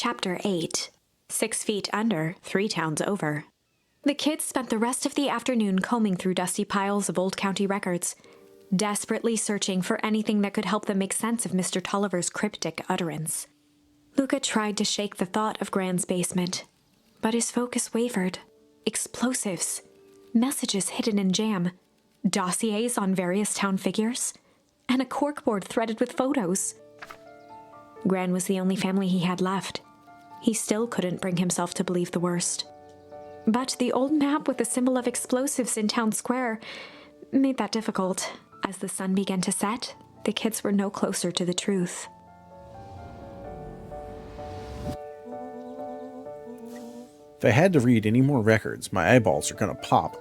Chapter 8. 6 Feet Under, 3 Towns Over. The kids spent the rest of the afternoon combing through dusty piles of old county records, desperately searching for anything that could help them make sense of Mr. Tolliver's cryptic utterance. Luca tried to shake the thought of Gran's basement, but his focus wavered. Explosives, messages hidden in jam, dossiers on various town figures, and a corkboard threaded with photos. Gran was the only family he had left. He still couldn't bring himself to believe the worst. But the old map with the symbol of explosives in town square made that difficult. As the sun began to set, the kids were no closer to the truth. If I had to read any more records, my eyeballs are gonna pop.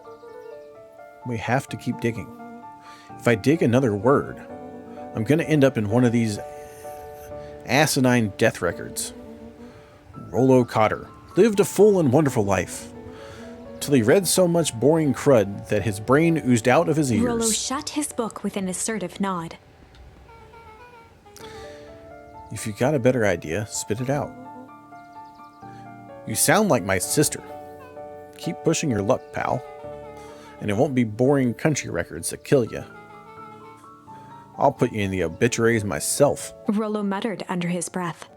We have to keep digging. If I dig another word, I'm gonna end up in one of these asinine death records. Rollo Cotter lived a full and wonderful life, till he read so much boring crud that his brain oozed out of his ears. Rollo shut his book with an assertive nod. If you got a better idea, spit it out. You sound like my sister. Keep pushing your luck, pal. And it won't be boring country records that kill you. I'll put you in the obituaries myself. Rollo muttered under his breath.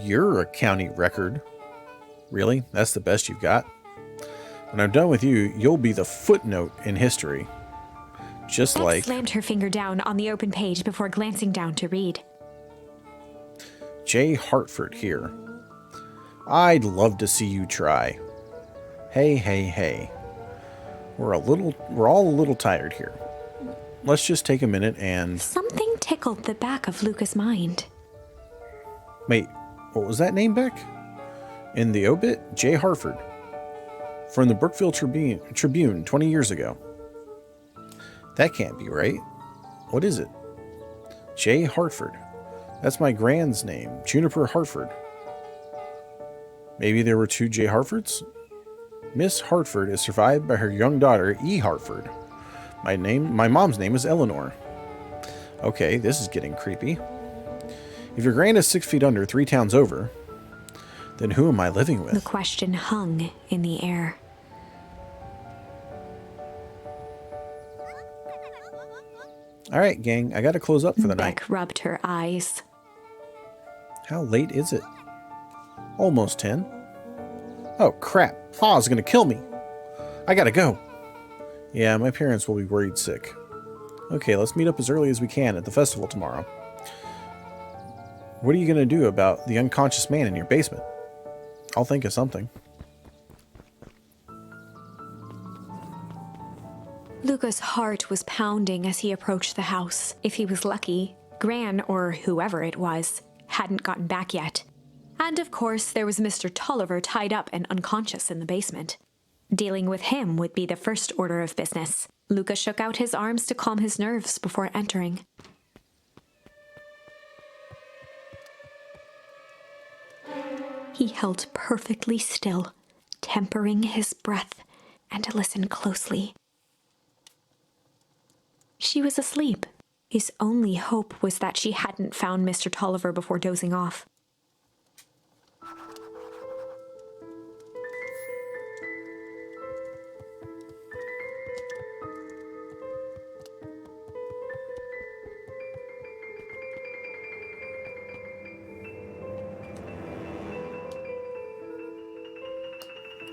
You're a county record. Really? That's the best you've got? When I'm done with you, you'll be the footnote in history. Just Beth like... slammed her finger down on the open page before glancing down to read. J. Hartford here. I'd love to see you try. Hey, hey, hey. We're all a little tired here. Let's just take a minute and... Something tickled the back of Luca's mind. Wait, what was that name back? In the obit, J. Hartford. From the Brookville Tribune 20 years ago. That can't be right. What is it? J. Hartford. That's my grand's name, Juniper Hartford. Maybe there were 2 J. Hartfords? Miss Hartford is survived by her young daughter, E. Hartford. My mom's name is Eleanor. Okay, this is getting creepy. If your grand is 6 feet under, 3 towns over, then who am I living with? The question hung in the air. All right, gang, I gotta close up for the night. Beck rubbed her eyes. How late is it? Almost 10. Oh, crap. Pa's gonna kill me. I gotta go. Yeah, my parents will be worried sick. Okay, let's meet up as early as we can at the festival tomorrow. What are you gonna do about the unconscious man in your basement? I'll think of something. Luca's heart was pounding as he approached the house. If he was lucky, Gran, or whoever it was, hadn't gotten back yet. And of course, there was Mr. Tolliver tied up and unconscious in the basement. Dealing with him would be the first order of business. Luca shook out his arms to calm his nerves before entering. He held perfectly still, tempering his breath, and listened closely. She was asleep. His only hope was that she hadn't found Mr. Tolliver before dozing off.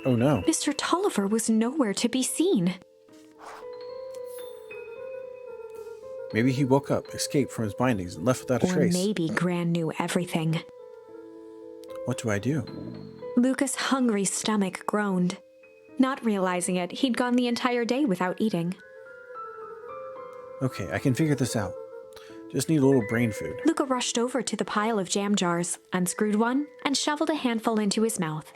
Oh no. Mr. Tolliver was nowhere to be seen. Maybe he woke up, escaped from his bindings, and left without a trace. Or maybe Gran knew everything. What do I do? Luca's hungry stomach groaned. Not realizing it, he'd gone the entire day without eating. Okay, I can figure this out. Just need a little brain food. Luca rushed over to the pile of jam jars, unscrewed one, and shoveled a handful into his mouth.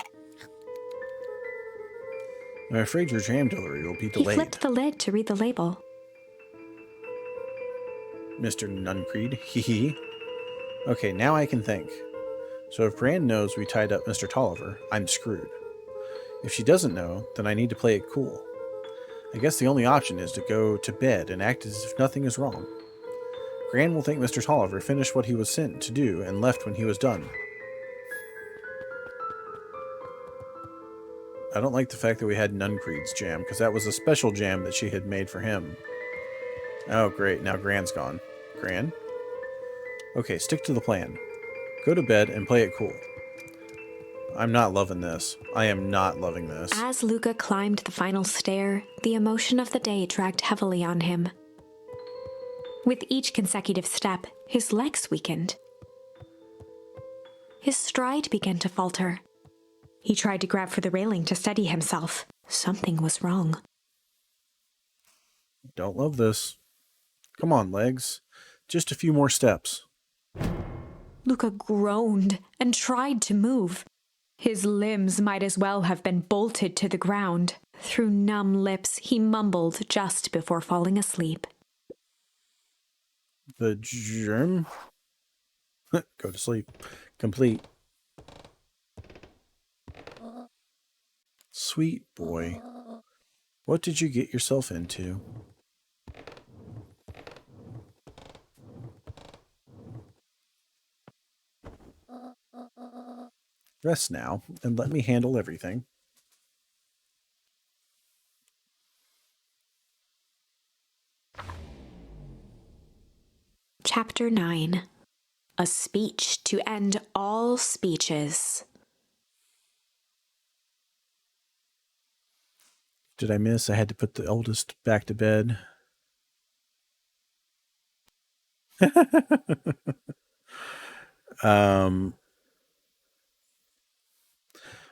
I'm afraid your jam delivery will be He delayed. flipped the lid to read the label. Mr. Nuncreed, hee hee. Okay, now I can think. So if Brand knows we tied up Mr. Tolliver, I'm screwed. If she doesn't know, then I need to play it cool. I guess the only option is to go to bed and act as if nothing is wrong. Gran will think Mr. Tolliver finished what he was sent to do and left when he was done. I don't like the fact that we had Nuncreed's jam, because that was a special jam that she had made for him. Oh, great. Now Gran's gone. Gran? Okay, stick to the plan. Go to bed and play it cool. I'm not loving this. I am not loving this. As Luca climbed the final stair, the emotion of the day dragged heavily on him. With each consecutive step, his legs weakened. His stride began to falter. He tried to grab for the railing to steady himself. Something was wrong. Don't love this. Come on, legs. Just a few more steps. Luca groaned and tried to move. His limbs might as well have been bolted to the ground. Through numb lips, he mumbled just before falling asleep. The germ? Go to sleep. Complete. Sweet boy. What did you get yourself into? Rest now, and let me handle everything. Chapter 9. A speech to end all speeches. Did I miss? I had to put the oldest back to bed.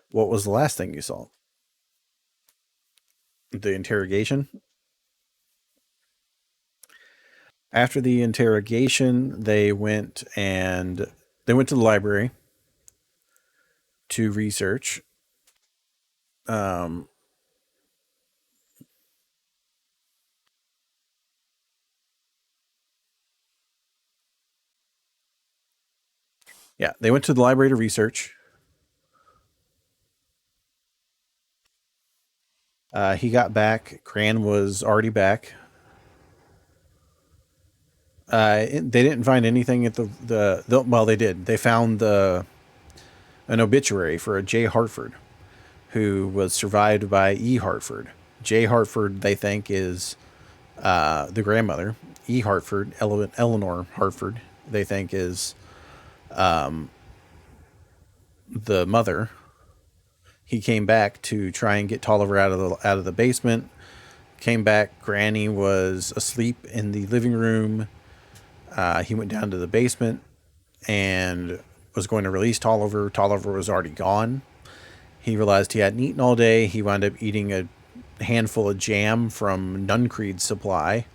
What was the last thing you saw? The interrogation? After the interrogation, they went to the library to research. Yeah, they went to the library to research. He got back. Cran was already back. They didn't find anything at well, they did. They found an obituary for a J. Hartford, who was survived by E. Hartford. J. Hartford, they think, is the grandmother. E. Hartford, Eleanor Hartford, they think, is the mother. He came back to try and get Tolliver out of the basement. Came back. Granny was asleep in the living room. He went down to the basement and was going to release Tolliver. Tolliver was already gone. He realized he hadn't eaten all day. He wound up eating a handful of jam from Nuncreed's supply,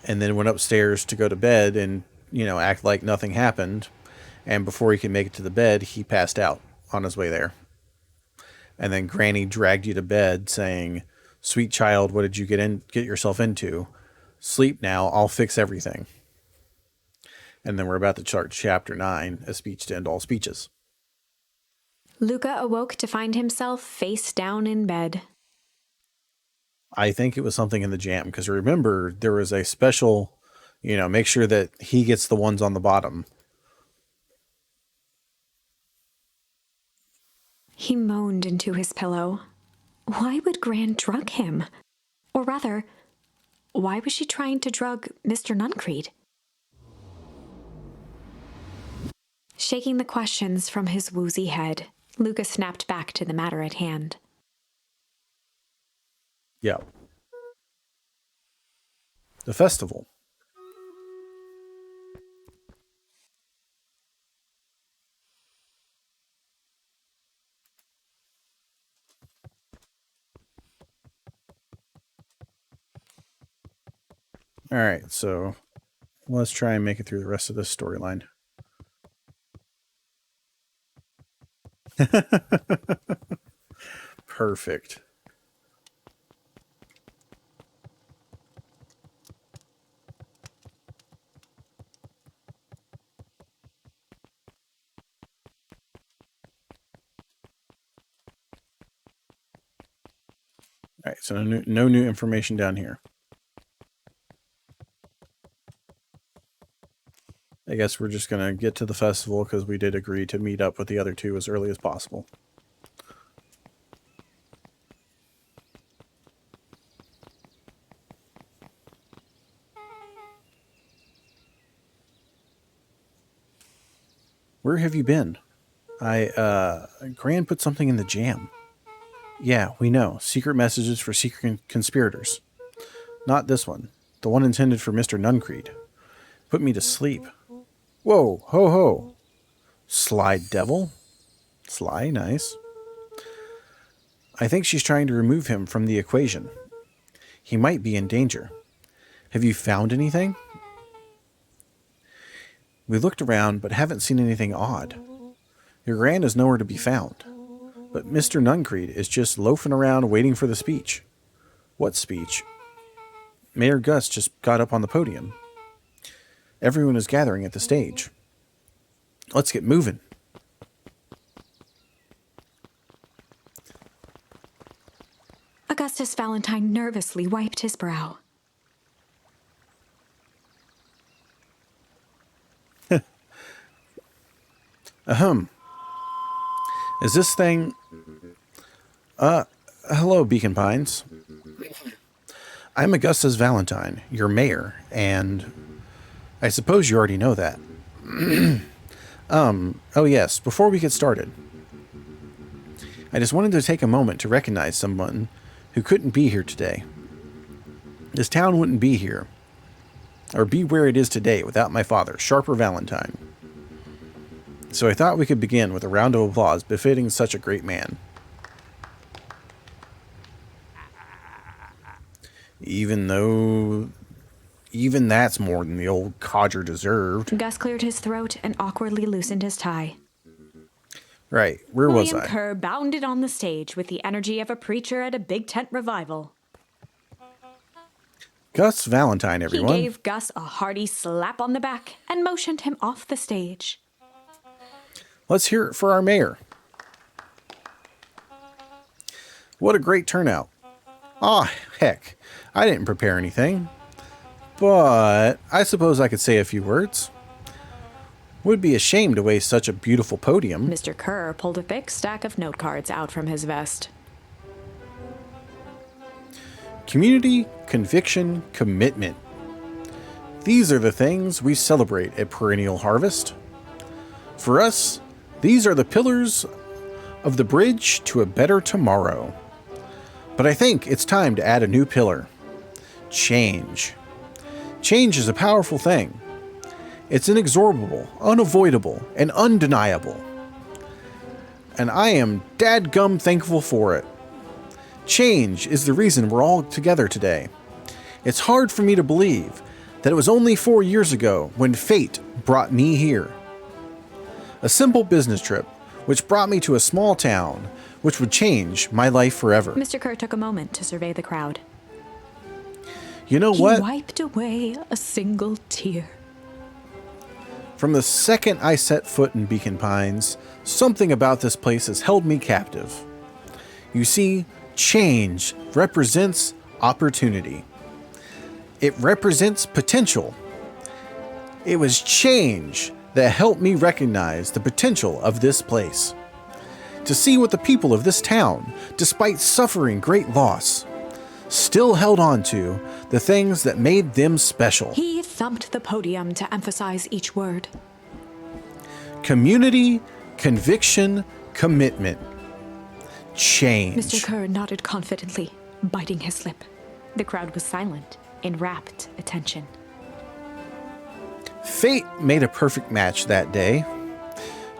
and then went upstairs to go to bed and, act like nothing happened. And before he could make it to the bed, he passed out on his way there. And then Granny dragged you to bed saying, "Sweet child, what did you get yourself into? Sleep now, I'll fix everything." And then we're about to start chapter 9, a speech to end all speeches. Luca awoke to find himself face down in bed. I think it was something in the jam, because remember, there was a special, make sure that he gets the ones on the bottom. He moaned into his pillow. Why would Gran drug him? Or rather, why was she trying to drug Mr. Nuncreed? Shaking the questions from his woozy head, Luca snapped back to the matter at hand. Yeah. The festival. All right, so let's try and make it through the rest of this storyline. Perfect. All right, so no new information down here. I guess we're just going to get to the festival because we did agree to meet up with the other two as early as possible. Where have you been? Gran put something in the jam. Yeah, we know. Secret messages for secret conspirators. Not this one. The one intended for Mr. Nuncreed. Put me to sleep. Whoa, ho ho. Sly devil. Sly, nice. I think she's trying to remove him from the equation. He might be in danger. Have you found anything? We looked around, but haven't seen anything odd. Your Gran is nowhere to be found. But Mr. Nuncreed is just loafing around waiting for the speech. What speech? Mayor Gus just got up on the podium. Everyone is gathering at the stage. Let's get moving. Augustus Valentine nervously wiped his brow. Is this thing... hello, Beacon Pines. I'm Augustus Valentine, your mayor, and I suppose you already know that. Oh yes, before we get started, I just wanted to take a moment to recognize someone who couldn't be here today. This town wouldn't be here, or be where it is today without my father, Sharper Valentine. So I thought we could begin with a round of applause befitting such a great man. Even that's more than the old codger deserved. Gus cleared his throat and awkwardly loosened his tie. Right, where was I? William Kerr bounded on the stage with the energy of a preacher at a big tent revival. Gus Valentine, everyone. He gave Gus a hearty slap on the back and motioned him off the stage. Let's hear it for our mayor. What a great turnout. Ah, heck, I didn't prepare anything. But I suppose I could say a few words. Would be a shame to waste such a beautiful podium. Mr. Kerr pulled a thick stack of note cards out from his vest. Community, conviction, commitment. These are the things we celebrate at Perennial Harvest. For us, these are the pillars of the bridge to a better tomorrow. But I think it's time to add a new pillar. Change. Change is a powerful thing. It's inexorable, unavoidable, and undeniable. And I am dadgum thankful for it. Change is the reason we're all together today. It's hard for me to believe that it was only 4 years ago when fate brought me here. A simple business trip, which brought me to a small town, which would change my life forever. Mr. Kerr took a moment to survey the crowd. You know what? He wiped away a single tear. From the second I set foot in Beacon Pines, something about this place has held me captive. You see, change represents opportunity. It represents potential. It was change that helped me recognize the potential of this place. To see what the people of this town, despite suffering great loss, still held on to the things that made them special. He thumped the podium to emphasize each word. Community, conviction, commitment. Change. Mr. Kerr nodded confidently, biting his lip. The crowd was silent, in rapt attention. Fate made a perfect match that day.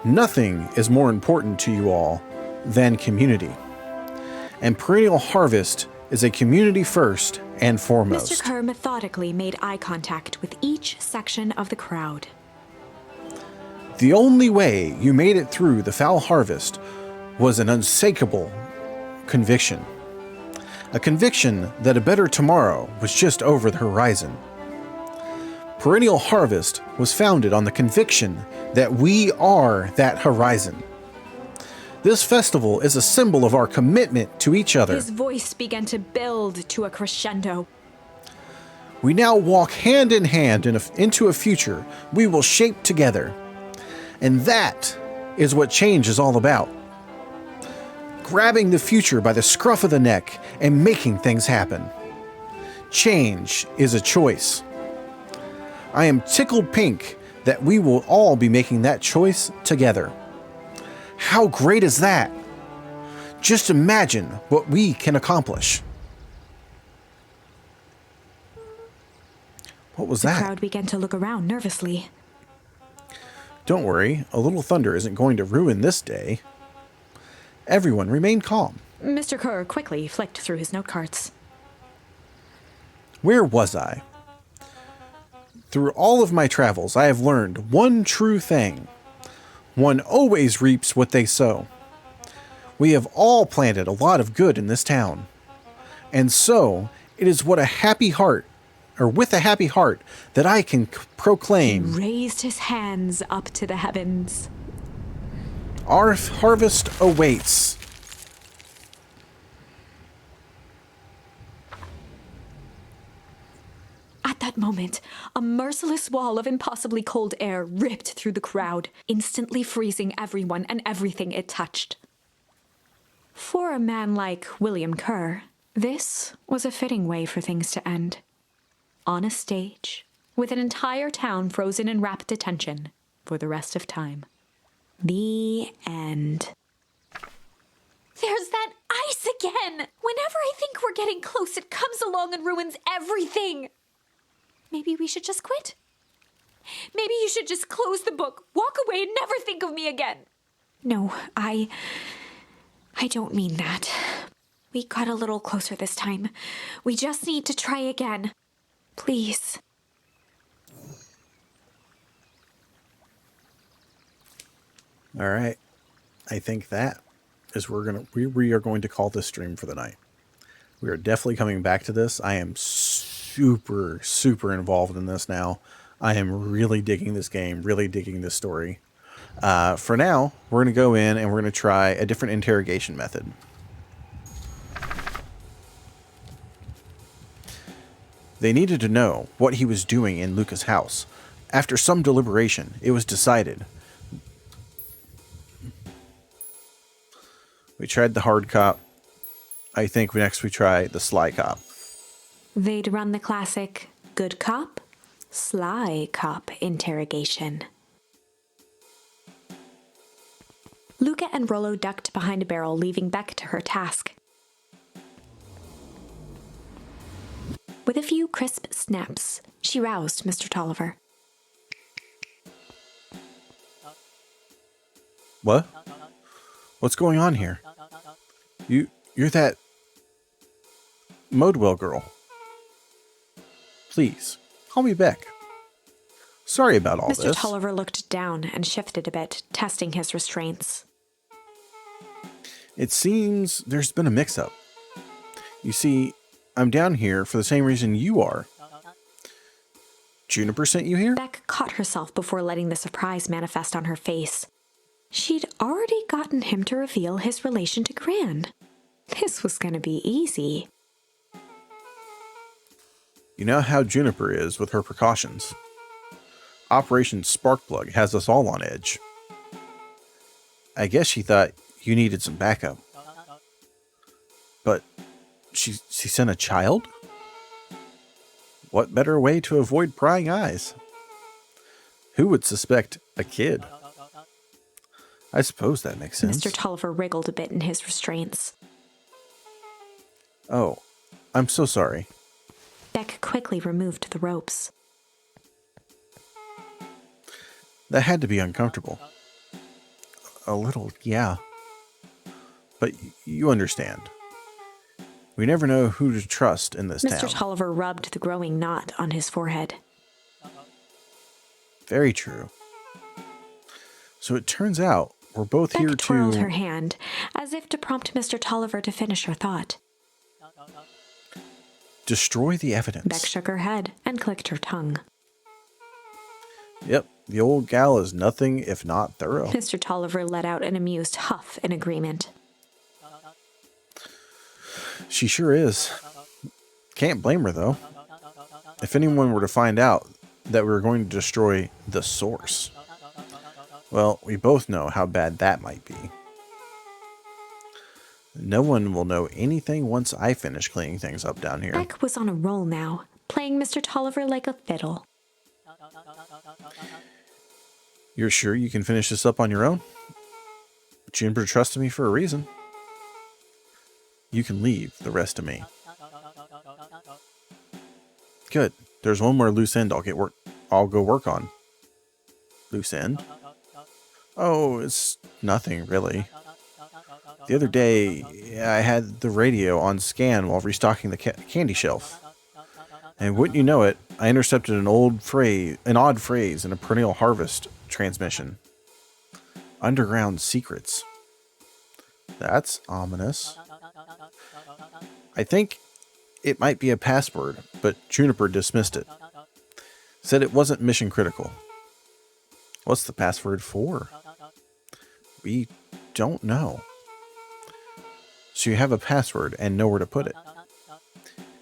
Nothing is more important to you all than community. And Perennial Harvest is a community first and foremost. Mr. Kerr methodically made eye contact with each section of the crowd. The only way you made it through the foul harvest was an unshakable conviction. A conviction that a better tomorrow was just over the horizon. Perennial Harvest was founded on the conviction that we are that horizon. This festival is a symbol of our commitment to each other. His voice began to build to a crescendo. We now walk hand in hand into a future we will shape together. And that is what change is all about. Grabbing the future by the scruff of the neck and making things happen. Change is a choice. I am tickled pink that we will all be making that choice together. How great is that? Just imagine what we can accomplish. What was that? The crowd began to look around nervously. Don't worry, a little thunder isn't going to ruin this day. Everyone remain calm. Mr. Kerr quickly flicked through his note cards. Where was I? Through all of my travels, I have learned one true thing. One always reaps what they sow. We have all planted a lot of good in this town. And so, it is with a happy heart that I can proclaim. He raised his hands up to the heavens. Our harvest awaits. At that moment, a merciless wall of impossibly cold air ripped through the crowd, instantly freezing everyone and everything it touched. For a man like William Kerr, this was a fitting way for things to end. On a stage, with an entire town frozen in rapt attention for the rest of time. The end. There's that ice again! Whenever I think we're getting close, it comes along and ruins everything! Maybe we should just quit? Maybe you should just close the book, walk away, and never think of me again. No, I don't mean that. We got a little closer this time. We just need to try again. Please. All right. I think that is we are going to call this stream for the night. We are definitely coming back to this. I am super, super involved in this now. I am really digging this game, really digging this story. For now, we're going to go in and we're going to try a different interrogation method. They needed to know what he was doing in Luca's house. After some deliberation, it was decided. We tried the hard cop. I think next we try the sly cop. They'd run the classic good cop, sly cop interrogation. Luca and Rollo ducked behind a barrel, leaving Beck to her task. With a few crisp snaps, she roused Mr. Tolliver. What? What's going on here? You're that Modwell girl. Please, call me Beck. Sorry about all Mr. this. Tolliver looked down and shifted a bit, testing his restraints. It seems there's been a mix-up. You see, I'm down here for the same reason you are. Juniper sent you here? Beck caught herself before letting the surprise manifest on her face. She'd already gotten him to reveal his relation to Gran. This was going to be easy. You know how Juniper is with her precautions. Operation Sparkplug has us all on edge. I guess she thought you needed some backup. But she sent a child? What better way to avoid prying eyes? Who would suspect a kid? I suppose that makes sense. Mr. Tolliver wriggled a bit in his restraints. Oh, I'm so sorry. Beck quickly removed the ropes. That had to be uncomfortable. A little, yeah. But you understand. We never know who to trust in this town. Mr. Tolliver rubbed the growing knot on his forehead. Very true. So it turns out we're both Beck here to... twirled her hand, as if to prompt Mr. Tolliver to finish her thought. destroy the evidence. Beck shook her head and clicked her tongue. Yep, the old gal is nothing if not thorough. Mr. Tolliver let out an amused huff in agreement. She sure is. Can't blame her, though. If anyone were to find out that we were going to destroy the source, well, we both know how bad that might be. No one will know anything once I finish cleaning things up down here. Beck was on a roll now, playing Mr. Tolliver like a fiddle. You're sure you can finish this up on your own? Juniper trusted me for a reason. You can leave the rest to me. Good. There's one more loose end I'll go work on. Loose end? Oh, it's nothing really. The other day, I had the radio on scan while restocking the candy shelf. And wouldn't you know it, I intercepted an odd phrase in a perennial harvest transmission. Underground secrets. That's ominous. I think it might be a password, but Juniper dismissed it. Said it wasn't mission critical. What's the password for? We don't know. So you have a password and know where to put it.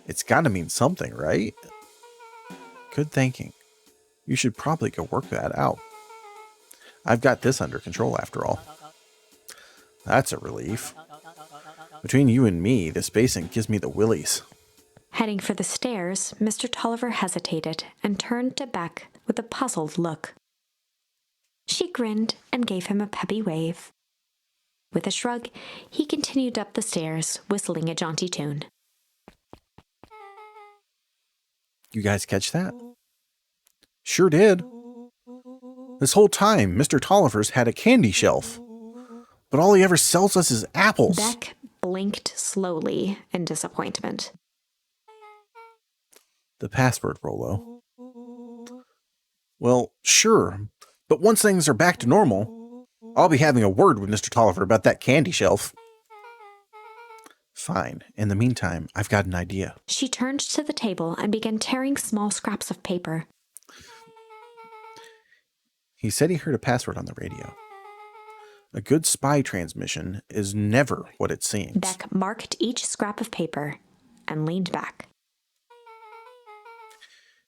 It's got to mean something, right? Good thinking. You should probably go work that out. I've got this under control after all. That's a relief. Between you and me, this basement gives me the willies. Heading for the stairs, Mr. Tolliver hesitated and turned to Beck with a puzzled look. She grinned and gave him a peppy wave. With a shrug, he continued up the stairs, whistling a jaunty tune. You guys catch that? Sure did. This whole time, Mr. Tolliver's had a candy shelf. But all he ever sells us is apples. Beck blinked slowly in disappointment. The password, Rollo. Well, sure. But once things are back to normal, I'll be having a word with Mr. Tolliver about that candy shelf. Fine. In the meantime, I've got an idea. She turned to the table and began tearing small scraps of paper. He said he heard a password on the radio. A good spy transmission is never what it seems. Beck marked each scrap of paper and leaned back.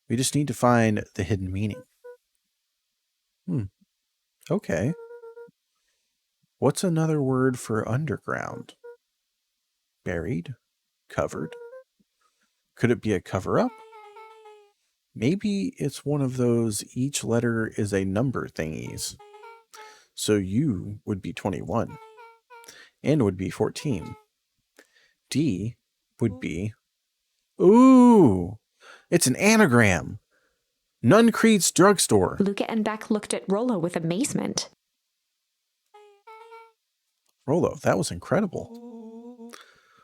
We just need to find the hidden meaning. Okay. What's another word for underground? Buried? Covered? Could it be a cover-up? Maybe it's one of those each letter is a number thingies. So U would be 21. N would be 14. D would be... Ooh! It's an anagram! Nunn Creed's drugstore. Luca and Beck looked at Rollo with amazement. Rollo, that was incredible.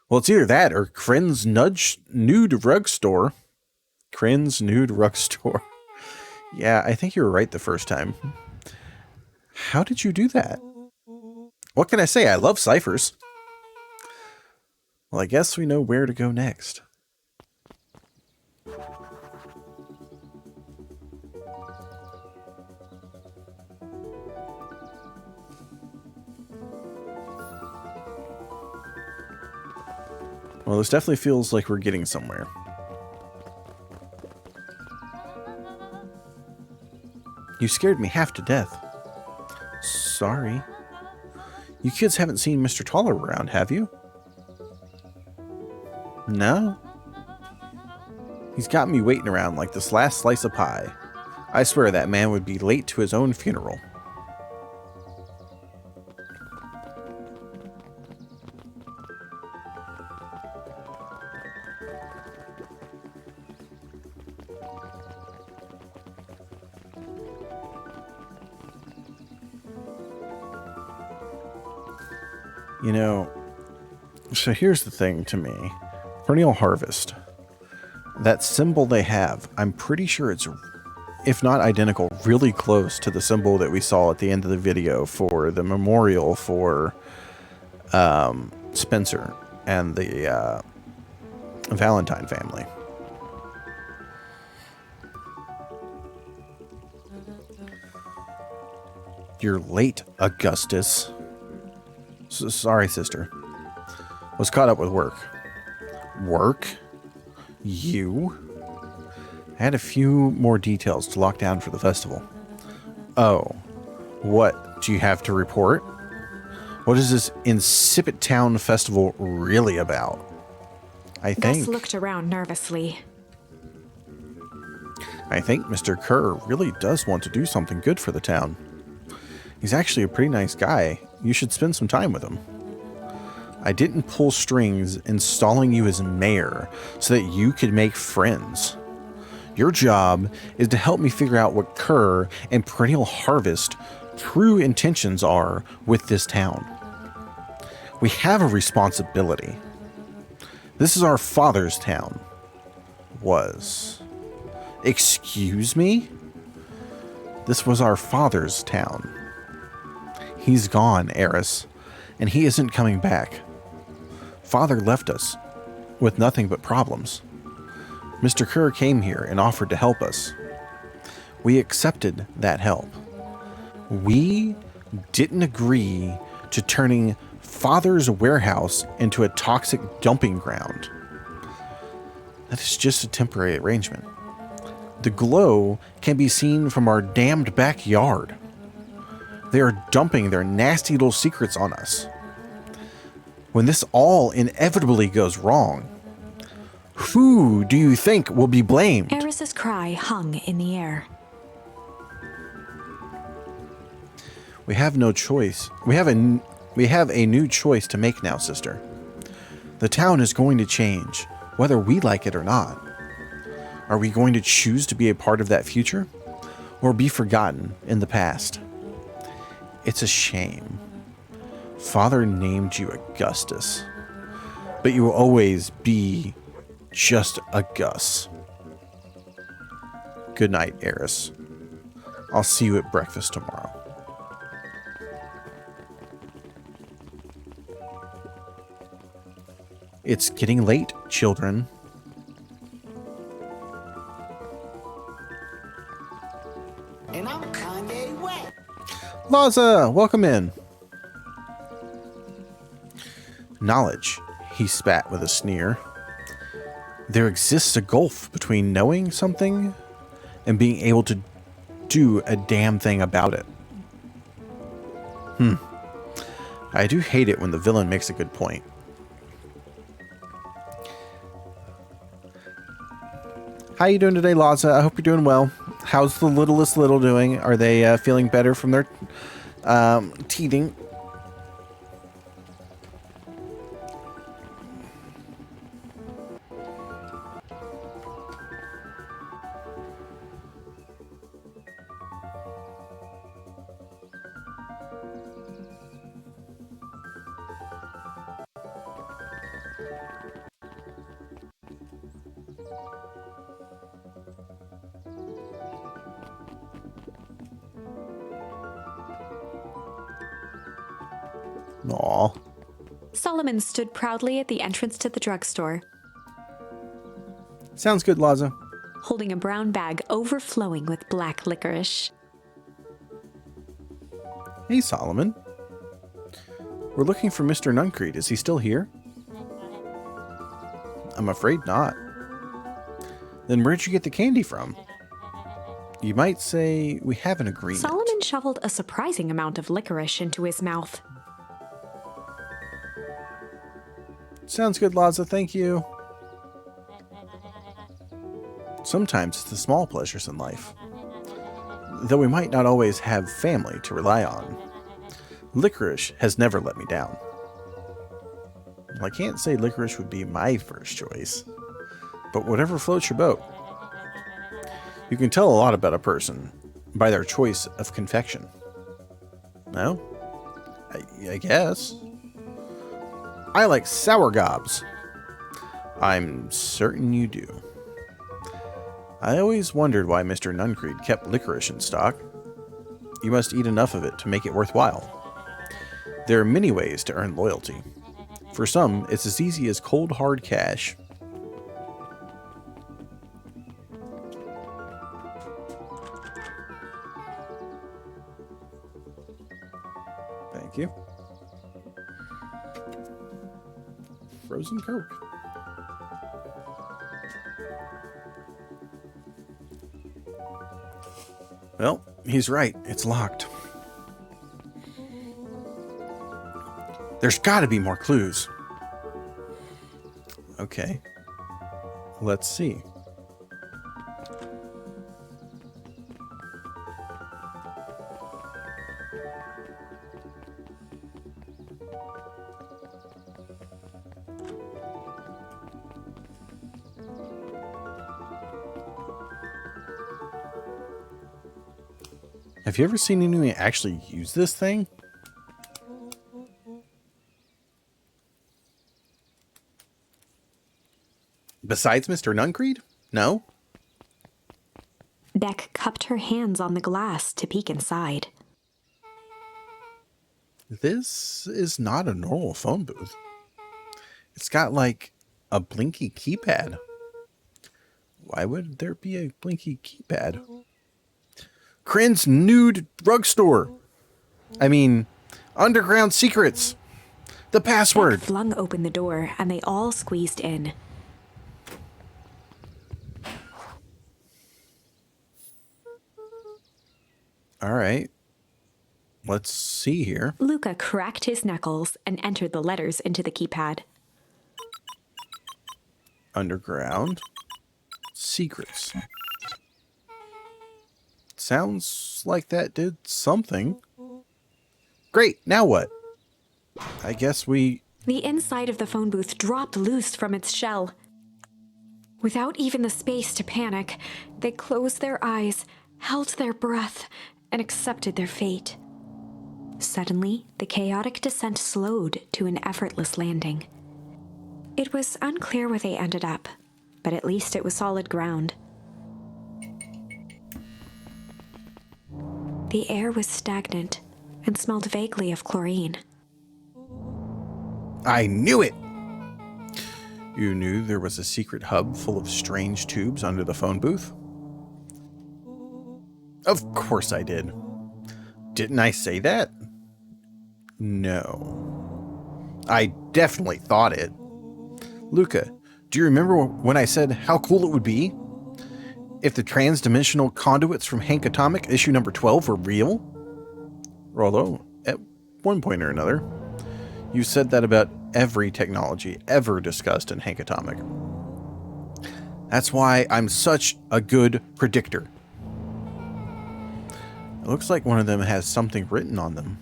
Well, it's either that or Kren's nude rug store. Kren's nude rug store. Yeah, I think you were right the first time. How did you do that? What can I say? I love ciphers. Well, I guess we know where to go next. Well, this definitely feels like we're getting somewhere. You scared me half to death. Sorry. You kids haven't seen Mr. Tolliver around, have you? No? He's got me waiting around like this last slice of pie. I swear that man would be late to his own funeral. You know, so here's the thing to me. Perennial harvest. That symbol they have, I'm pretty sure it's, if not identical, really close to the symbol that we saw at the end of the video for the memorial for Spencer and the Valentine family. You're late, Augustus. Sorry, sister. Was caught up with work. Work? You? I had a few more details to lock down for the festival. Oh. What do you have to report? What is this Insipid Town festival really about? I think... Gus looked around nervously. I think Mr. Kerr really does want to do something good for the town. He's actually a pretty nice guy. You should spend some time with him. I didn't pull strings installing you as mayor so that you could make friends. Your job is to help me figure out what Kerr and Perennial Harvest true intentions are with this town. We have a responsibility. This is our father's town. Was. Excuse me? This was our father's town. He's gone, Eris, and he isn't coming back. Father left us with nothing but problems. Mr. Kerr came here and offered to help us. We accepted that help. We didn't agree to turning Father's warehouse into a toxic dumping ground. That is just a temporary arrangement. The glow can be seen from our damned backyard. They are dumping their nasty little secrets on us. When this all inevitably goes wrong, who do you think will be blamed? Eris's cry hung in the air. We have no choice. We have a new choice to make now, sister. The town is going to change, whether we like it or not. Are we going to choose to be a part of that future, or be forgotten in the past? It's a shame. Father named you Augustus, but you will always be just a Gus. Good night, Eris. I'll see you at breakfast tomorrow. It's getting late, children. And I'm Kanye West. Laza, welcome in. Knowledge, he spat with a sneer. There exists a gulf between knowing something and being able to do a damn thing about it. I do hate it when the villain makes a good point. How you doing today, Laza? I hope you're doing well. How's the littlest little doing? Are they feeling better from their teething? Aw. Solomon stood proudly at the entrance to the drugstore, Sounds good, Laza. holding a brown bag overflowing with black licorice. Hey, Solomon. We're looking for Mr. Nuncreed. Is he still here? I'm afraid not. Then where'd you get the candy from? You might say we have an agreement. Solomon shoveled a surprising amount of licorice into his mouth. Sounds good, Laza. Thank you. Sometimes it's the small pleasures in life. Though we might not always have family to rely on, licorice has never let me down. Well, I can't say licorice would be my first choice, but whatever floats your boat. You can tell a lot about a person by their choice of confection. No? I guess. I like sour gobs. I'm certain you do. I always wondered why Mr. Nuncreed kept licorice in stock. You must eat enough of it to make it worthwhile. There are many ways to earn loyalty. For some, it's as easy as cold hard cash. Thank you. Frozen Coke. Well, he's right. It's locked. There's got to be more clues. Okay. Let's see. Have you ever seen anyone actually use this thing? Besides Mr. Nuncreed? No? Beck cupped her hands on the glass to peek inside. This is not a normal phone booth. It's got like a blinky keypad. Why would there be a blinky keypad? Crin's nude drugstore. I mean, underground secrets. The password. Beck flung open the door and they all squeezed in. All right. Let's see here. Luca cracked his knuckles and entered the letters into the keypad. Underground secrets. Sounds like that did something. Great, now what? I guess we... The inside of the phone booth dropped loose from its shell. Without even the space to panic, they closed their eyes, held their breath, and accepted their fate. Suddenly, the chaotic descent slowed to an effortless landing. It was unclear where they ended up, but at least it was solid ground. The air was stagnant and smelled vaguely of chlorine. I knew it! You knew there was a secret hub full of strange tubes under the phone booth? Of course I did. Didn't I say that? No. I definitely thought it. Luca, do you remember when I said how cool it would be if the transdimensional conduits from Hank Atomic issue number 12 were real? Although, at one point or another, you said that about every technology ever discussed in Hank Atomic. That's why I'm such a good predictor. It looks like one of them has something written on them.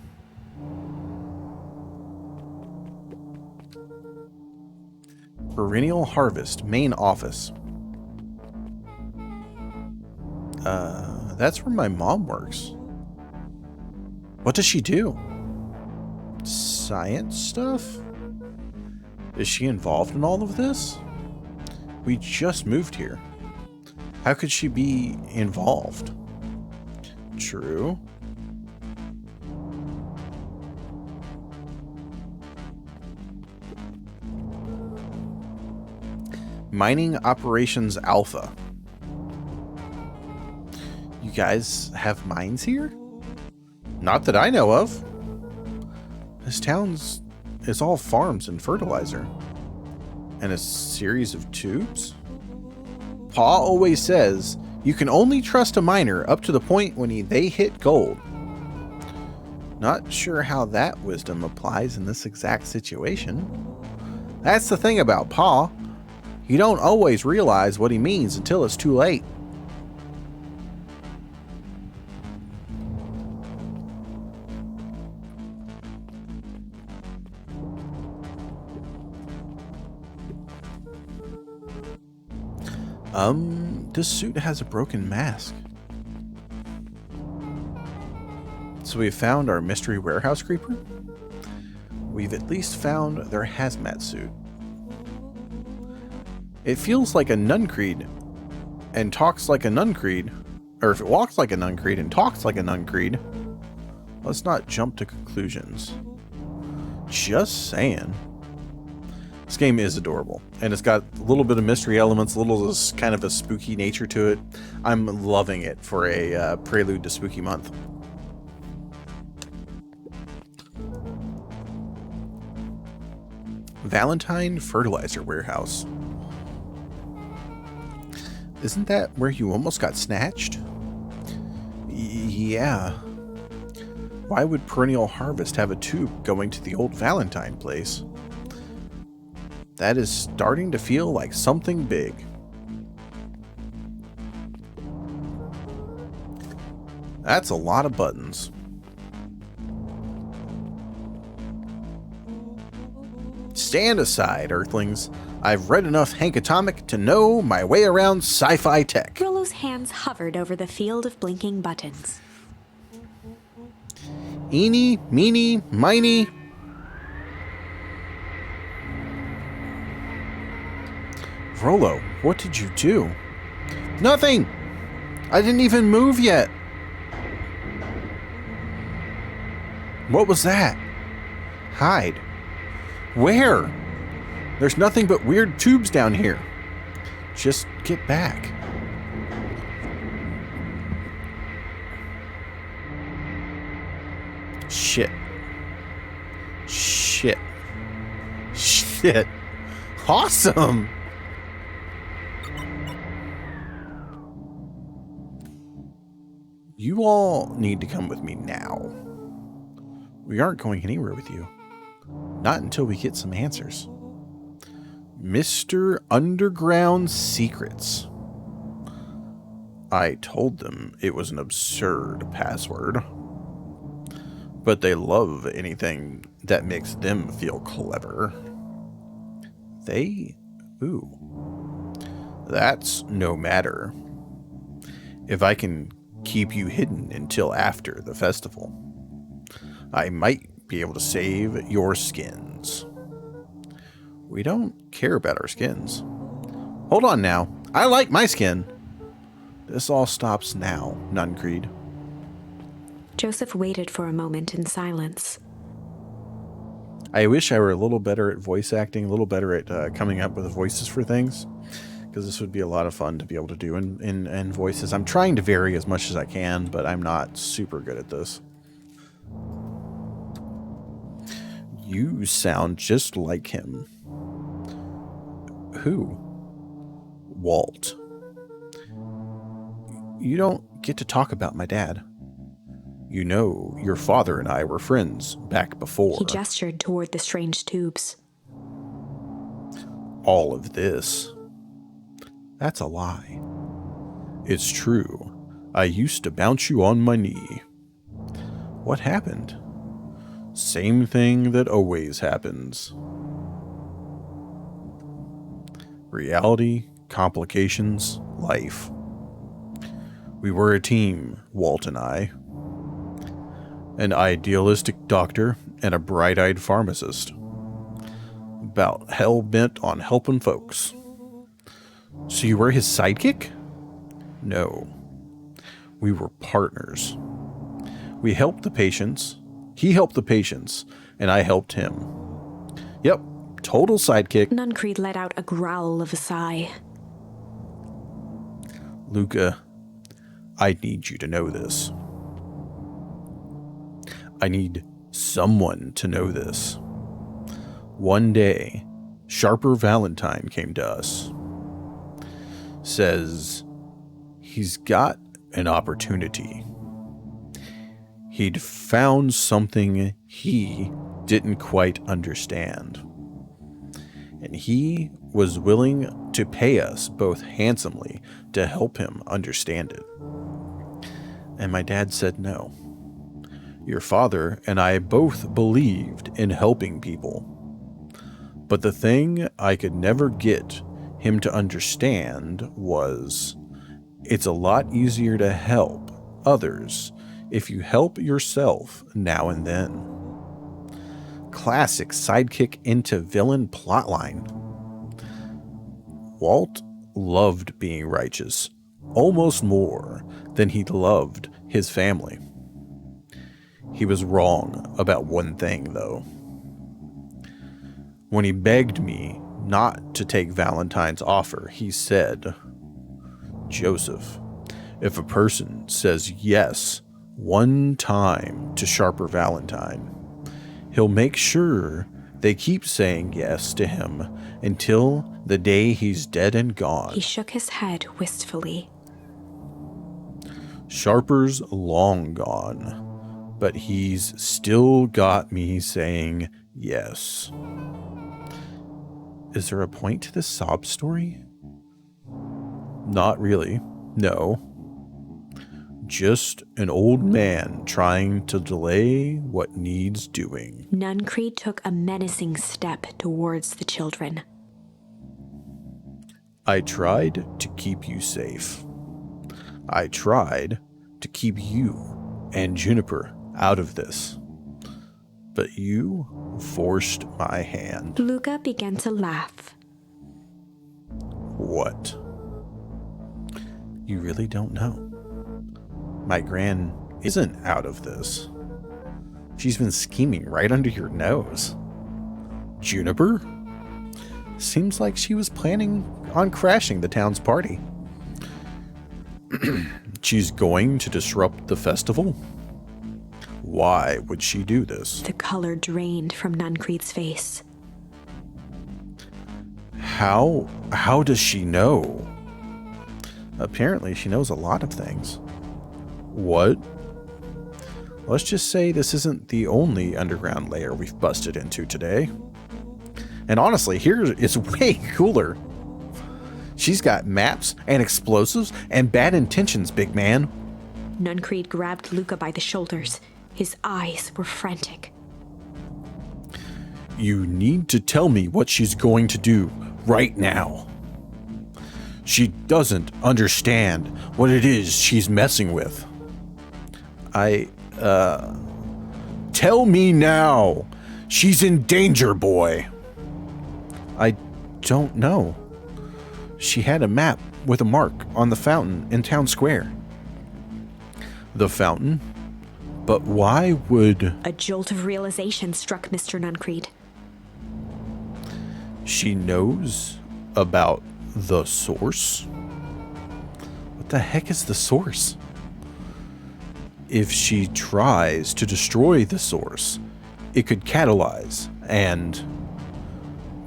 Perennial Harvest, main office. That's where my mom works. What does she do? Science stuff? Is she involved in all of this? We just moved here. How could she be involved? True. Mining Operations Alpha. You guys have mines here? Not that I know of. This town's is all farms and fertilizer. And a series of tubes? Pa always says you can only trust a miner up to the point when they hit gold. Not sure how that wisdom applies in this exact situation. That's the thing about Pa. You don't always realize what he means until it's too late. This suit has a broken mask. So we found our mystery warehouse creeper? We've at least found their hazmat suit. It feels like a Nuncreed and talks like a Nuncreed, or if it walks like a Nuncreed and talks like a Nuncreed, let's not jump to conclusions. Just saying. This game is adorable, and it's got a little bit of mystery elements, a little kind of a spooky nature to it. I'm loving it for a prelude to Spooky Month. Valentine Fertilizer Warehouse. Isn't that where you almost got snatched? Yeah. Why would Perennial Harvest have a tube going to the old Valentine place? That is starting to feel like something big. That's a lot of buttons. Stand aside, Earthlings. I've read enough Hank Atomic to know my way around sci-fi tech. Rollo's hands hovered over the field of blinking buttons. Eeny, meeny, miny. Vrolo, what did you do? Nothing! I didn't even move yet. What was that? Hide. Where? There's nothing but weird tubes down here. Just get back. Shit. Shit. Shit. Awesome! You all need to come with me now. We aren't going anywhere with you. Not until we get some answers. Mr. Underground Secrets. I told them it was an absurd password. But they love anything that makes them feel clever. That's no matter. If I can keep you hidden until after the festival, I might be able to save your skins. We don't care about our skins. Hold on now. I like my skin. This all stops now, Nuncreed. Joseph waited for a moment in silence. I wish I were a little better at voice acting, a little better at coming up with voices for things, because this would be a lot of fun to be able to do in voices. I'm trying to vary as much as I can, but I'm not super good at this. You sound just like him. Who? Walt. You don't get to talk about my dad. You know, your father and I were friends back before. He gestured toward the strange tubes. All of this. That's a lie. It's true. I used to bounce you on my knee. What happened? Same thing that always happens. Reality, complications, life. We were a team, Walt and I. An idealistic doctor and a bright-eyed pharmacist. About hell-bent on helping folks. So you were his sidekick? No. We were partners. We helped the patients. He helped the patients, and I helped him. Yep, total sidekick. Nuncreed let out a growl of a sigh. Luca, I need you to know this. I need someone to know this. One day, Sharper Valentine came to us. Says he's got an opportunity. He'd found something he didn't quite understand. And he was willing to pay us both handsomely to help him understand it. And my dad said no. Your father and I both believed in helping people. But the thing I could never get him to understand was it's a lot easier to help others if you help yourself now and then. Classic sidekick into villain plotline. Walt loved being righteous, almost more than he loved his family. He was wrong about one thing, though. When he begged me not to take Valentine's offer, he said, Joseph, if a person says yes one time to Sharper Valentine, he'll make sure they keep saying yes to him until the day he's dead and gone. He shook his head wistfully. Sharper's long gone, but he's still got me saying yes. Is there a point to this sob story? Not really, no. Just an old man trying to delay what needs doing. Nuncreed took a menacing step towards the children. I tried to keep you safe. I tried to keep you and Juniper out of this. but you forced my hand. Luca began to laugh. What? You really don't know. My gran isn't out of this. She's been scheming right under your nose. Juniper? Seems like she was planning on crashing the town's party. She's going to disrupt the festival? Why would she do this? The color drained from Nuncreed's face. How does she know? Apparently she knows a lot of things. What? Let's just say this isn't the only underground layer we've busted into today. And honestly, here it's way cooler. She's got maps and explosives and bad intentions, big man. Nuncreed grabbed Luca by the shoulders. His eyes were frantic. You need to tell me what she's going to do right now. She doesn't understand what it is she's messing with. Tell me now. She's in danger, boy. I don't know. She had a map with a mark on the fountain in town square. The fountain? But why would... A jolt of realization struck Mr. Nuncreed. She knows about the source? What the heck is the source? If she tries to destroy the source, it could catalyze and...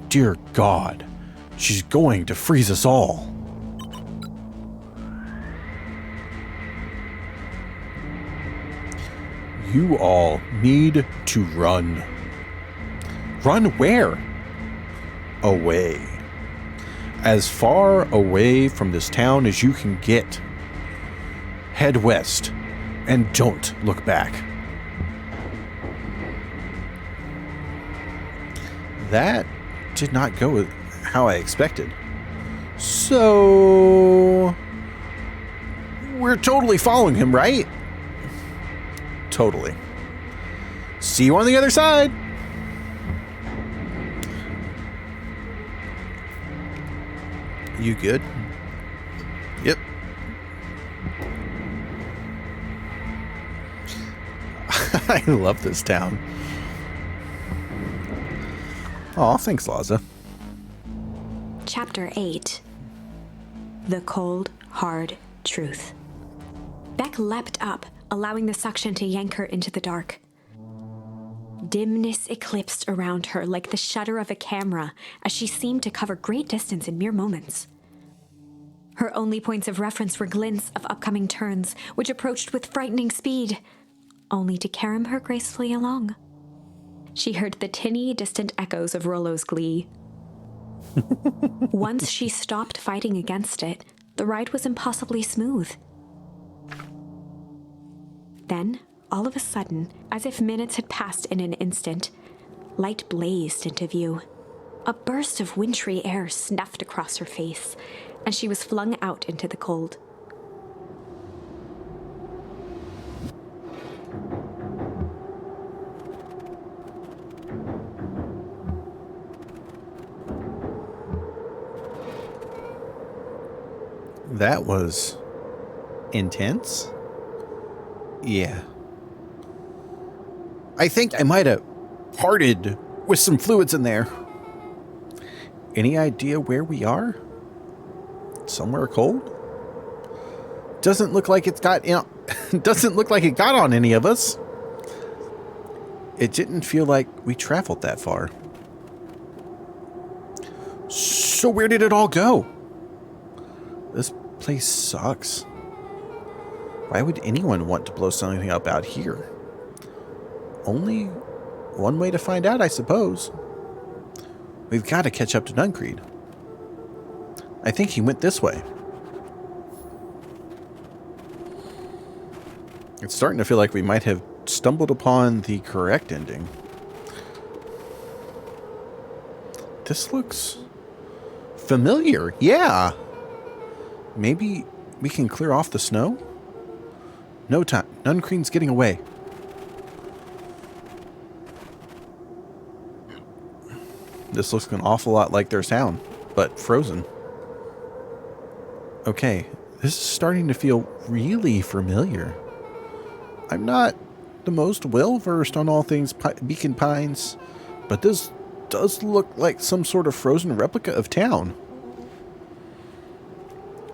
Dear God, she's going to freeze us all. You all need to run. Run where? Away. As far away from this town as you can get. Head west and don't look back. That did not go how I expected. So... we're totally following him, right? Totally. See you on the other side. You good? Yep. I love this town. Aw, thanks, Laza. Chapter 8. The Cold, Hard Truth. Beck leapt up, allowing the suction to yank her into the dark. Dimness eclipsed around her like the shutter of a camera as she seemed to cover great distance in mere moments. Her only points of reference were glints of upcoming turns, which approached with frightening speed, only to carry her gracefully along. She heard the tinny, distant echoes of Rollo's glee. Once she stopped fighting against it, the ride was impossibly smooth. Then, all of a sudden, as if minutes had passed in an instant, light blazed into view. A burst of wintry air snuffed across her face, and she was flung out into the cold. That was intense. Yeah. I think I might have parted with some fluids in there. Any idea where we are? Somewhere cold? Doesn't look like it's got, doesn't look like it got on any of us. It didn't feel like we traveled that far. So where did it all go? This place sucks. Why would anyone want to blow something up out here? Only one way to find out, I suppose. We've got to catch up to Nuncreed. I think he went this way. It's starting to feel like we might have stumbled upon the correct ending. This looks familiar. Yeah. Maybe we can clear off the snow? No time. Nuncreed's getting away. This looks an awful lot like their sound, but frozen. Okay, this is starting to feel really familiar. I'm not the most well-versed on all things Beacon Pines, but this does look like some sort of frozen replica of town.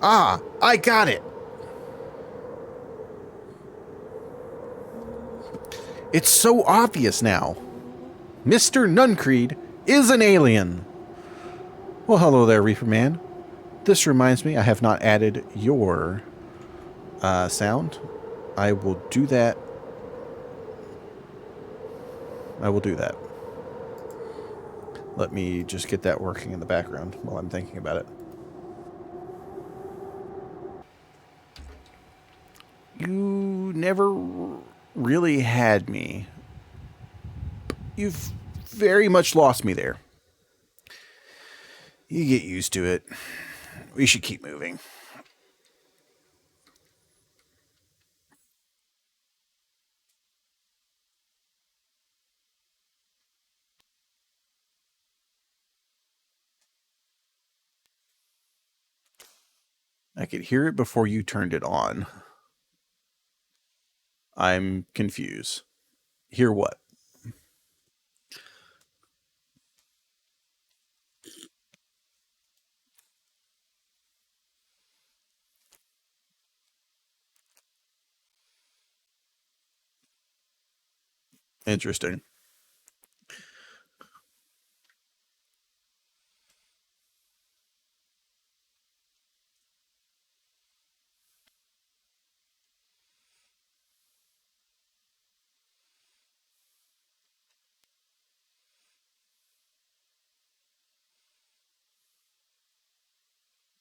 Ah, I got it! It's so obvious now. Mr. Nuncreed is an alien. Well, hello there, Reaper Man. This reminds me, I have not added your sound. I will do that. Let me just get that working in the background while I'm thinking about it. You never really had me. You've very much lost me there. You get used to it. We should keep moving. I could hear it before you turned it on. I'm confused. Hear what? Interesting.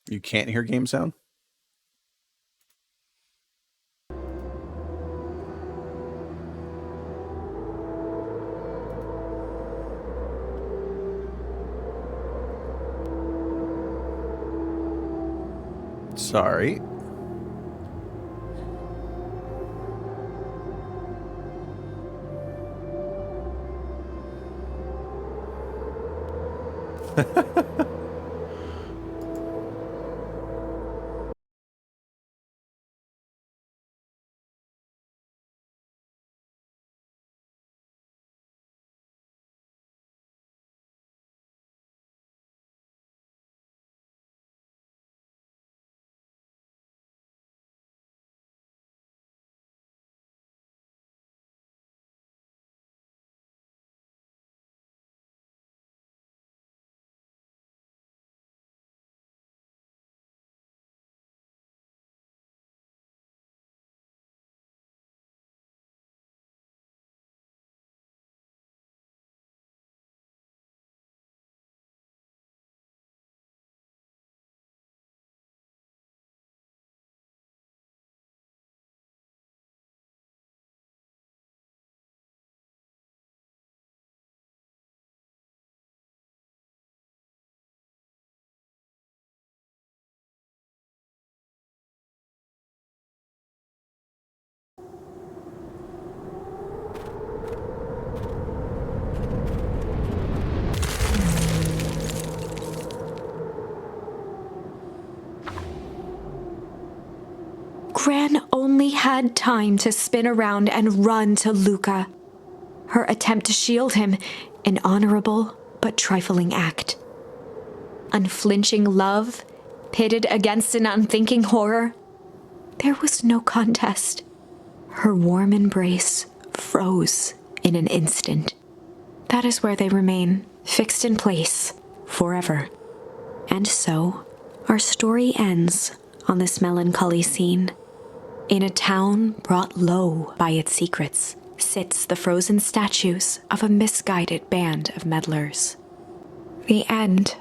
You can't hear game sound? Sorry. Gran only had time to spin around and run to Luca. Her attempt to shield him, an honorable but trifling act. Unflinching love, pitted against an unthinking horror. There was no contest. Her warm embrace froze in an instant. That is where they remain, fixed in place, forever. And so, our story ends on this melancholy scene. In a town brought low by its secrets, sits the frozen statues of a misguided band of meddlers. The end.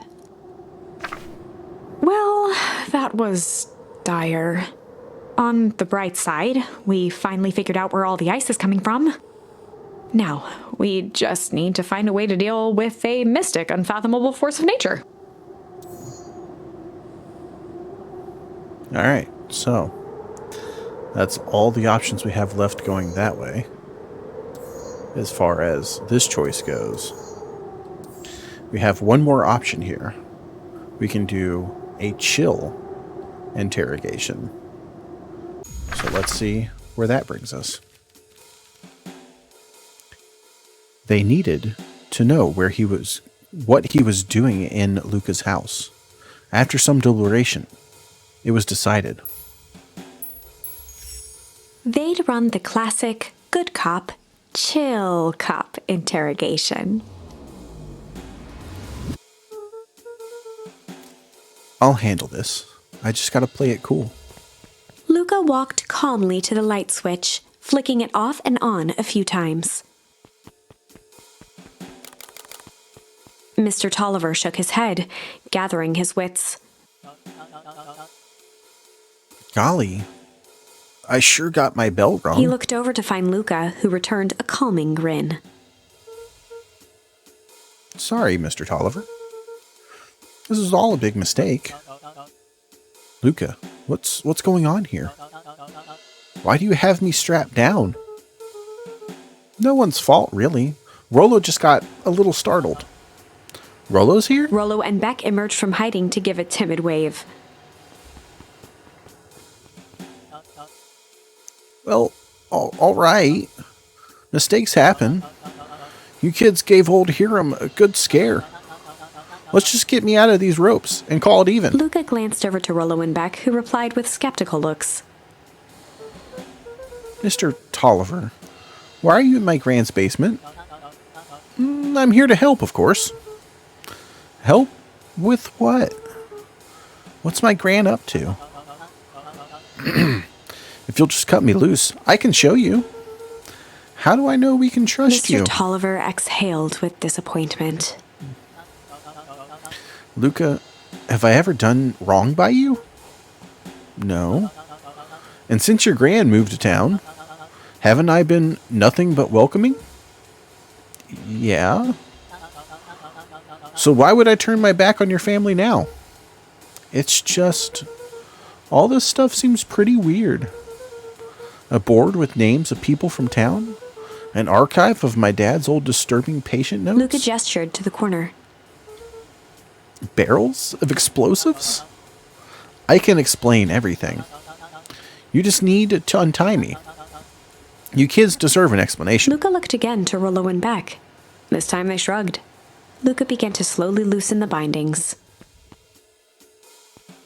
Well, that was dire. On the bright side, we finally figured out where all the ice is coming from. Now, we just need to find a way to deal with a mystic, unfathomable force of nature. All right, so that's all the options we have left going that way as far as this choice goes. we have one more option here. We can do a chill interrogation. So let's see where that brings us. They needed to know what he was doing in Luca's house. After some deliberation, it was decided. They'd run the classic good cop, chill cop interrogation. I'll handle this. I just gotta play it cool. Luca walked calmly to the light switch, flicking it off and on a few times. Mr. Tolliver shook his head, gathering his wits. Golly, I sure got my bell rung. He looked over to find Luca, who returned a calming grin. Sorry, Mr. Tolliver. This is all a big mistake. Luca, what's going on here? Why do you have me strapped down? No one's fault, really. Rollo just got a little startled. Rollo's here? Rollo and Beck emerged from hiding to give a timid wave. Well, all right. Mistakes happen. You kids gave old Hiram a good scare. Let's just get me out of these ropes and call it even. Luca glanced over to Rollo and Beck, who replied with skeptical looks. Mr. Tolliver, why are you in my grand's basement? I'm here to help, of course. Help with what? What's my gran up to? If you'll just cut me loose, I can show you. How do I know we can trust you? Mr. Tolliver exhaled with disappointment. Luca, have I ever done wrong by you? No. And since your gran moved to town, haven't I been nothing but welcoming? Yeah. So why would I turn my back on your family now? It's just, all this stuff seems pretty weird. A board with names of people from town? An archive of my dad's old disturbing patient notes? Luca gestured to the corner. Barrels of explosives? I can explain everything. You just need to untie me. You kids deserve an explanation. Luca looked again to Rollo and Beck. This time they shrugged. Luca began to slowly loosen the bindings.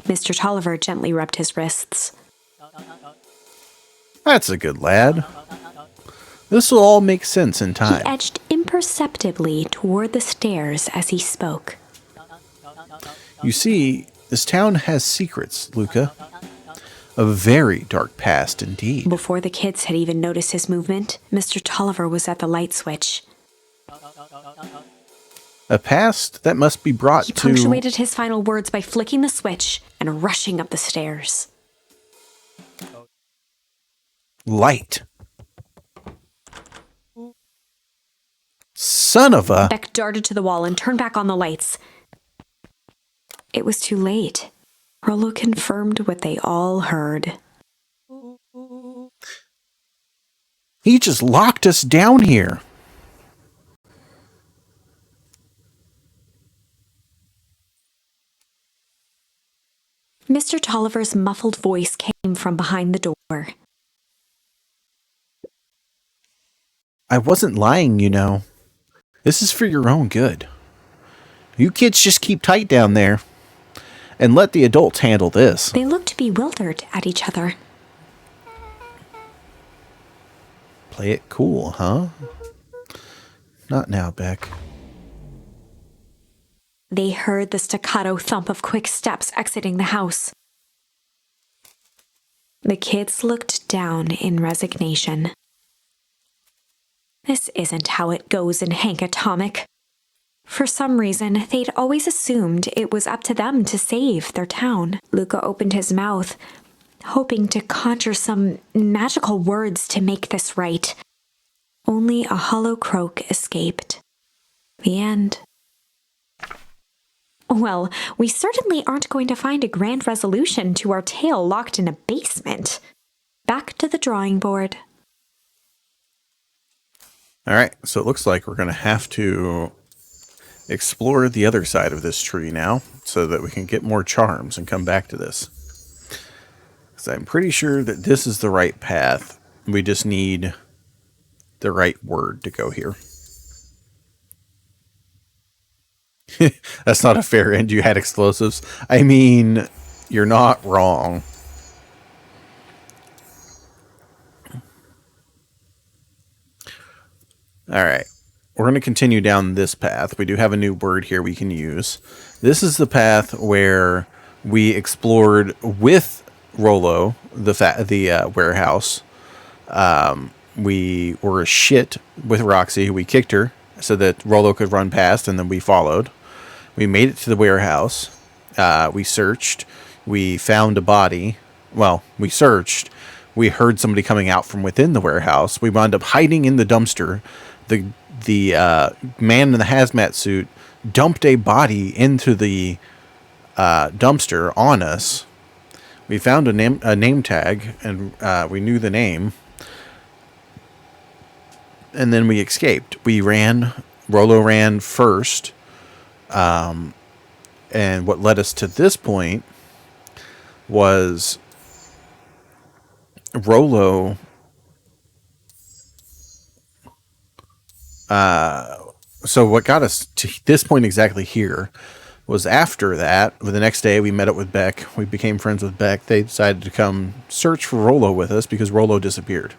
Mr. Tolliver gently rubbed his wrists. That's a good lad. This will all make sense in time. He edged imperceptibly toward the stairs as he spoke. You see, this town has secrets, Luca. A very dark past indeed. Before the kids had even noticed his movement, Mr. Tolliver was at the light switch. A past that must be brought He to... punctuated his final words by flicking the switch and rushing up the stairs. Light. Son of a... Beck darted to the wall and turned back on the lights. It was too late. Rollo confirmed what they all heard. He just locked us down here. Mr. Tolliver's muffled voice came from behind the door. I wasn't lying, you know. This is for your own good. You kids just keep tight down there and let the adults handle this. They looked bewildered at each other. Play it cool, huh? Not now, Beck. They heard the staccato thump of quick steps exiting the house. The kids looked down in resignation. This isn't how it goes in Hank Atomic. For some reason, they'd always assumed it was up to them to save their town. Luca opened his mouth, hoping to conjure some magical words to make this right. Only a hollow croak escaped. The end. Well, we certainly aren't going to find a grand resolution to our tale locked in a basement. Back to the drawing board. All right, so it looks like we're going to have to explore the other side of this tree now so that we can get more charms and come back to this. Because I'm pretty sure that this is the right path. We just need the right word to go here. That's not a fair end. You had explosives. I mean, you're not wrong. All right. We're going to continue down this path. We do have a new word here we can use. This is the path where we explored with Rolo, the warehouse. We were shit with Roxy. We kicked her so that Rolo could run past, and then we followed. We made it to the warehouse. We searched. We found a body. Well, we searched. We heard somebody coming out from within the warehouse. We wound up hiding in the dumpster. The man in the hazmat suit dumped a body into the dumpster on us. We found a name tag, and we knew the name. And then we escaped. We ran. Rolo ran first. And what led us to this point was Rolo. So what got us to this point exactly here was after that, the next day we met up with Beck. We became friends with Beck. They decided to come search for Rolo with us because Rolo disappeared.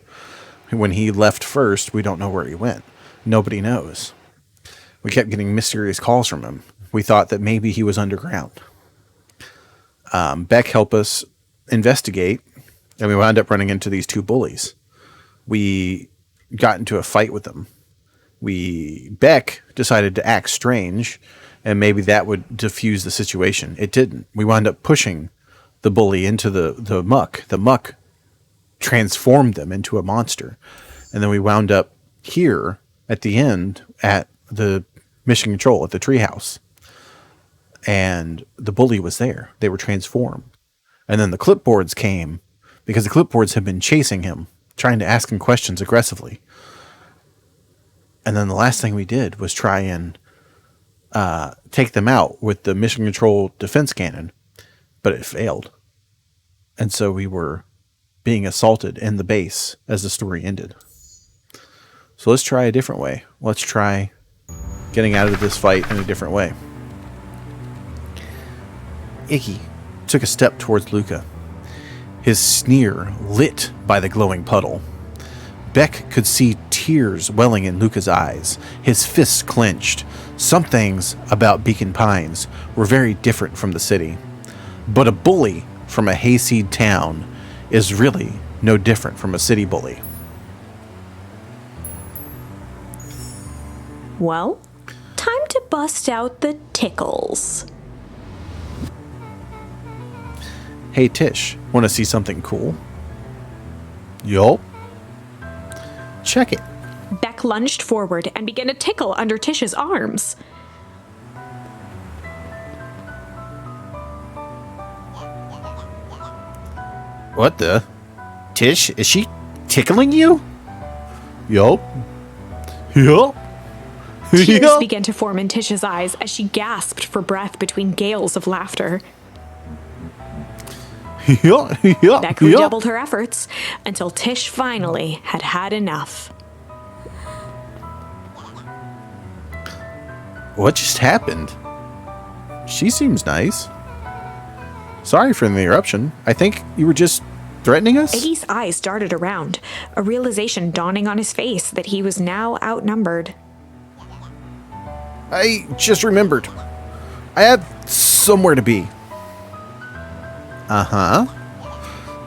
When he left first, we don't know where he went. Nobody knows. We kept getting mysterious calls from him. We thought that maybe he was underground. Beck helped us investigate, and we wound up running into these two bullies. We got into a fight with them. Beck decided to act strange, and maybe that would diffuse the situation. It didn't. We wound up pushing the bully into the muck. The muck transformed them into a monster. And then we wound up here at the end at the mission control at the treehouse. And the bully was there. They were transformed. And then the clipboards came because the clipboards had been chasing him, trying to ask him questions aggressively. And then the last thing we did was try and take them out with the mission control defense cannon, but it failed. And so we were being assaulted in the base as the story ended. So let's try a different way. Let's try getting out of this fight in a different way. Icky took a step towards Luca, his sneer lit by the glowing puddle. Beck could see tears welling in Luca's eyes, his fists clenched. Some things about Beacon Pines were very different from the city, but a bully from a hayseed town is really no different from a city bully. Well, time to bust out the tickles. Hey Tish, want to see something cool? Yup. Check it. Beck lunged forward and began to tickle under Tish's arms. What the? Tish, is she tickling you? Yup. Yup. Tears began to form in Tish's eyes as she gasped for breath between gales of laughter. Beck redoubled her efforts until Tish finally had had enough. What just happened? She seems nice. Sorry for the interruption. I think you were just threatening us? Iggy's eyes darted around, a realization dawning on his face that he was now outnumbered. I just remembered. I have somewhere to be. Uh-huh.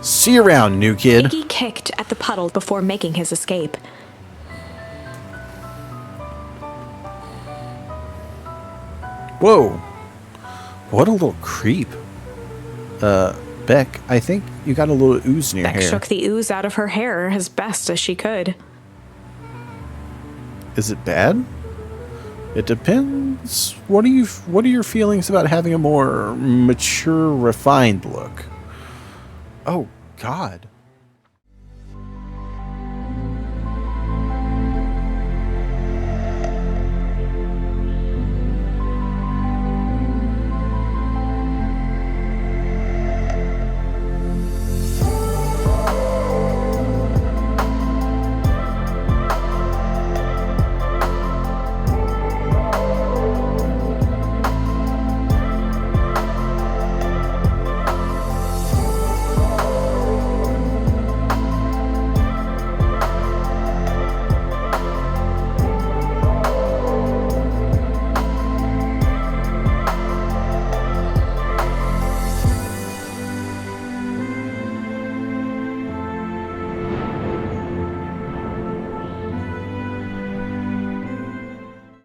See you around, new kid. Iggy kicked at the puddle before making his escape. Whoa. What a little creep. Beck, I think you got a little ooze in your Beck hair. shook the ooze out of her hair as best as she could. Is it bad? It depends. What are your feelings about having a more mature, refined look? Oh, God.